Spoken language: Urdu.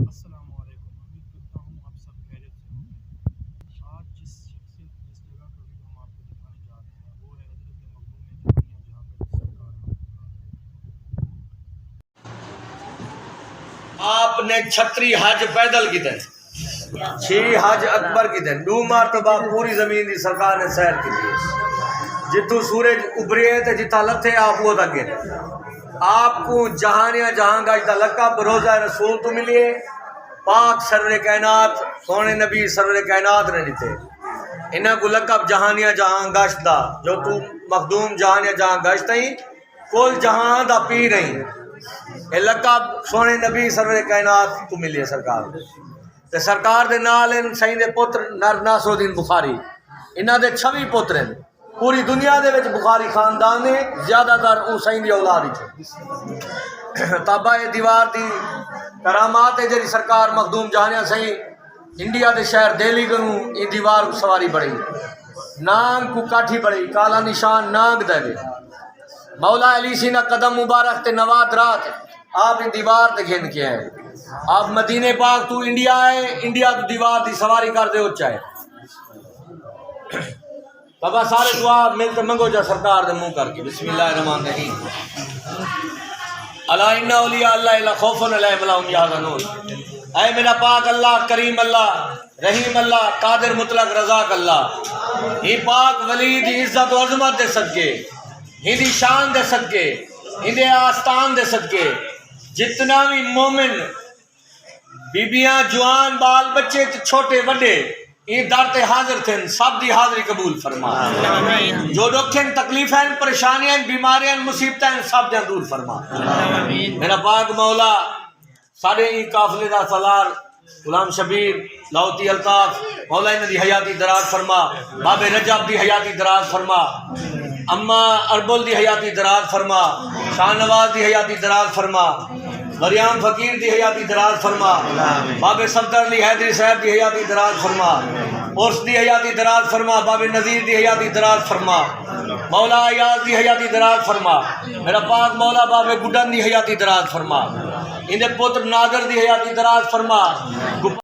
السلام علیکم، امید کرتا ہوں آپ سب خیریت سے ہوں گے۔ آج جس جگہ کا ویڈیو ہم آپ کو دکھانے جا رہے ہیں وہ ہے حضرت مخدوم جہانیہ جہاں سرکار آپ نے چھتری حج پیدل کی دن 6 حج اکبر کی دن 2 مرتبہ پوری زمین دی سرکار نے سیر کی دی جتوں سورج ابھرے تے جتھا لتھے آپ وہ تک گئے آپ کو جہانیہ جہاں گاج دا لقب روزہ رسول تو ملیے پاک سرور کائنات سونے نبی سرور کائنات نے دیتے انہاں کو لقب جہانیہ جہاں گشت دا جو تو مخدوم جہانیہ جہاں گشت ہی کل جہاں دا پیر رہی اے لقب سونے نبی سرور کائنات کو ملی ہے سرکار تے سرکار دے نال ان سائیں دے پتر ناصر الدین بخاری انہاں دے 26 پتر ہیں پوری دنیا دے وچ بخاری خاندان نے زیادہ تر او سائیں دی اولاد ہی تابع دیوار دی کرامات ہے جڑی سرکار مخدوم جہانیہ سائیں انڈیا دے شہر دہلی کنوں ای دیوار کو سواری بڑی نانگ کو کاٹھی بڑی کالا نشان نانگ دے مولا علی سینہ قدم مبارک تے نواد رات آپ ان دیوار تے گھن کے ہیں آپ مدینے پاک تو انڈیا ہے انڈیا تو دیوار دی سواری کر دے اچھا ہے بابا سارے دعا ملتے منگو جا سرکار دے منہ کر کے بسم اللہ الرحمن الرحیم الا ان اولیاء اللہ لا خوف علیہم ولا هم یحزنون اے میرا پاک اللہ کریم اللہ رحیم اللہ قادر مطلق رزاق اللہ ہی پاک ولی دی عزت و عظمت دے صدقے ہی دی شان دے صدقے ہی دے آستان دے صدقے جتنا بھی مومن بیبیاں جوان بال بچے چھوٹے بڑے یہ در تے حاضر تھے سب دی حاضری قبول فرما جو دکھیں تکلیفیں پریشانیاں بیماریاں مصیبتیں سب دے دور فرما میرا پاک مولا سارے ہی قافلے دا سالار غلام شبیر لاہوتی الطاف مولا انہاں دی حیاتی دراز فرما باب رجب دی حیاتی دراز فرما اما اربل دی حیاتی دراز فرما شاہ نواز دی حیاتی دراز فرما مریم فقیر دی حیاتی دراز فرما باب صفدر علی حیدری صاحب دی حیاتی دراز فرما عرس دی حیاتی دراز فرما باب نذیر دی حیاتی دراز فرما مولا ایاز دی حیاتی دراز فرما میرا پاک مولا باب گڈن دی حیاتی دراز فرما اندے پتر نادر دی حیاتی دراز فرما